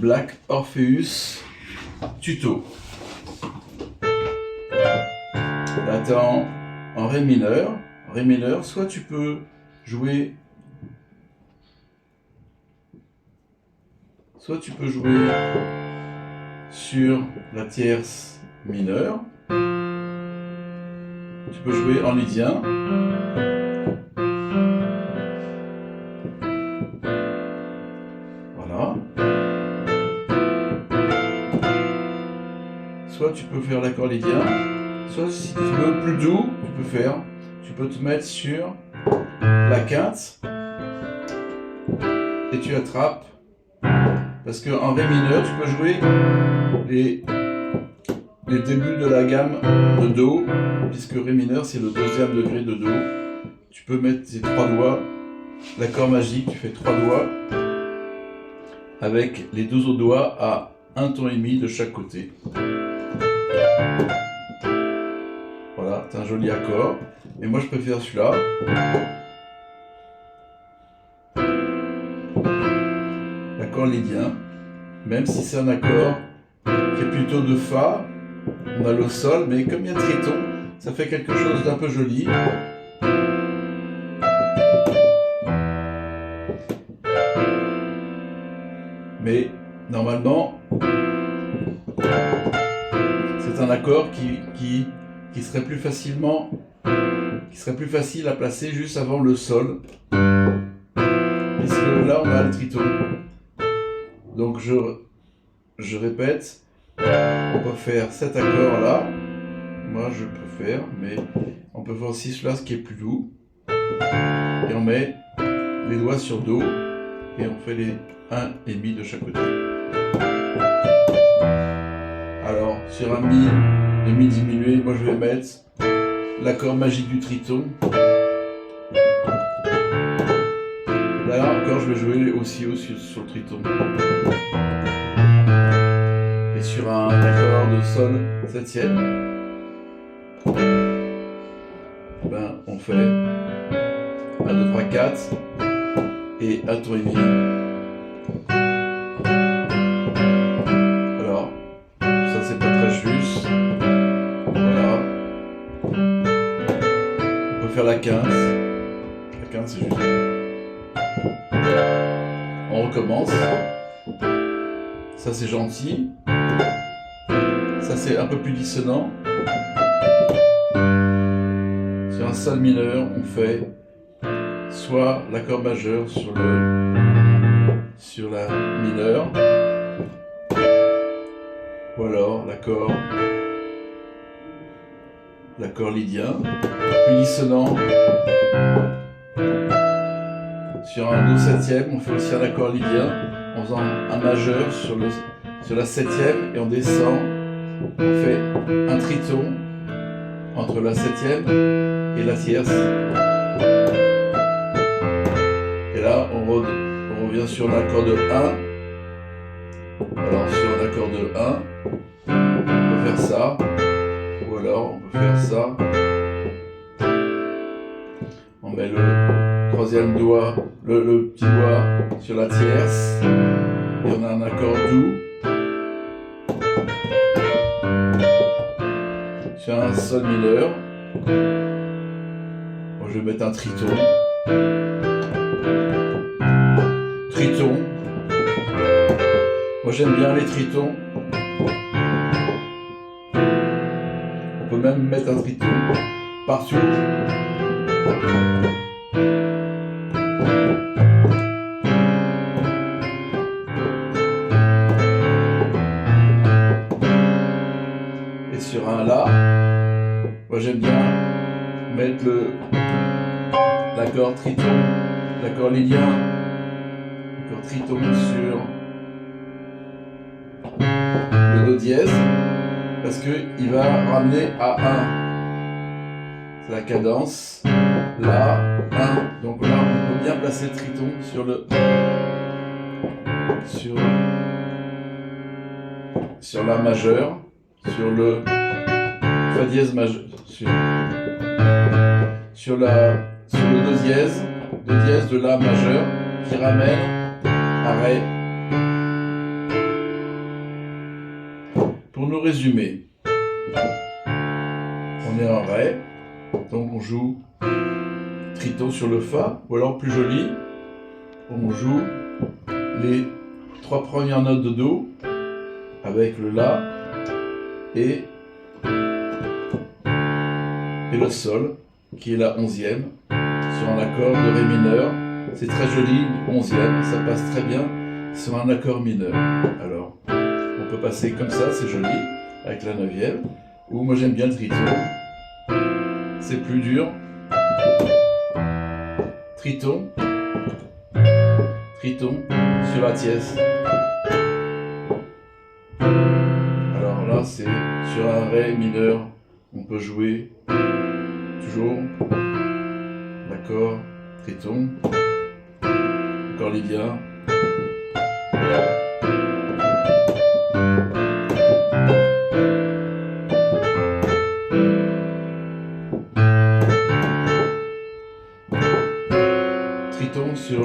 Black Orpheus tuto. Là t'es en Ré mineur. Ré mineur, soit tu peux jouer sur la tierce mineure, tu peux jouer en lydien, voilà, soit tu peux faire l'accord lydien, soit si tu veux plus doux, tu peux te mettre sur la quinte et tu attrapes. Parce qu'en Ré mineur, tu peux jouer les débuts de la gamme de Do, puisque Ré mineur c'est le deuxième degré de Do. Tu peux mettre tes trois doigts, l'accord magique, tu fais trois doigts avec les 12 autres doigts à un ton et demi de chaque côté. Voilà, c'est un joli accord. Mais moi je préfère celui-là. L'accord lydien, même si c'est un accord qui est plutôt de Fa, on a le Sol, mais comme il y a triton, ça fait quelque chose d'un peu joli. Mais normalement, c'est un accord qui serait plus facile à placer juste avant le Sol, puisque là on a le triton. Donc je répète, on peut faire cet accord là, moi je peux faire, mais on peut faire aussi celui-là, ce qui est plus doux, et on met les doigts sur Do, et on fait les 1,5 de chaque côté. Alors sur un Mi diminué, moi je vais mettre l'accord magique du triton. Là encore, je vais jouer aussi sur le triton. Et sur un accord de Sol septième, ben, on fait 1, 2, 3, 4 et un ton et demi. Alors, ça c'est pas très juste. Voilà. On peut faire la 15. La 15 c'est juste. On recommence. Ça c'est gentil. Ça c'est un peu plus dissonant. Sur un Sol mineur, on fait soit l'accord majeur sur la mineure, ou alors l'accord lydien, plus dissonant. Sur un Do septième, on fait aussi un accord lydien en faisant un majeur sur la septième et on descend, on fait un triton entre la septième et la tierce. Et là, on revient sur l'accord de 1. Alors sur l'accord de 1, on peut faire ça, ou alors on peut faire ça. On met le troisième doigt, le petit doigt sur la tierce, et on a un accord doux. Sur un Sol mineur, bon, je vais mettre un triton. Triton. Moi j'aime bien les tritons. On peut même mettre un triton partout. Et sur un La, moi j'aime bien mettre l'accord triton, l'accord lydien, l'accord triton sur le Do dièse, parce qu'il va ramener à 1. C'est la cadence. La, 1. Donc là, on peut bien placer le triton sur la majeure, sur le Fa dièse majeur, sur le Do dièse de La majeur qui ramène à Ré. nous résumer, on est en Ré, donc on joue triton sur le Fa, ou alors plus joli, on joue les 3 premières notes de Do avec le La et le Sol, qui est la 11e, sur un accord de Ré mineur. C'est très joli, 11e, ça passe très bien sur un accord mineur. Alors, on peut passer comme ça, c'est joli, avec la 9e, ou moi j'aime bien le triton, c'est plus dur. Triton, triton sur la tierce. Alors là, c'est sur un Ré mineur, on peut jouer toujours l'accord triton, accord lydien. Triton sur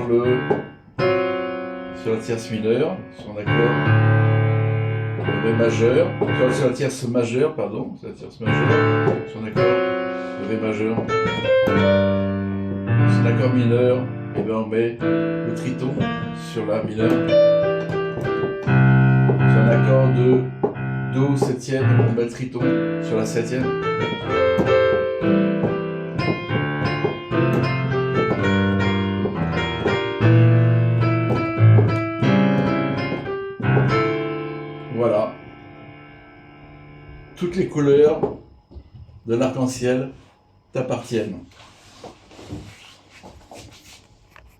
la tierce mineure, sur un accord de Ré majeur, sur la tierce majeure, pardon, sur la tierce majeure, sur un accord de Ré majeur. Sur l'accord mineur, et bien on met le triton sur la mineure. Sur un accord de Do 7e, on met le triton sur la 7e. Voilà. Toutes les couleurs de l'arc-en-ciel t'appartiennent.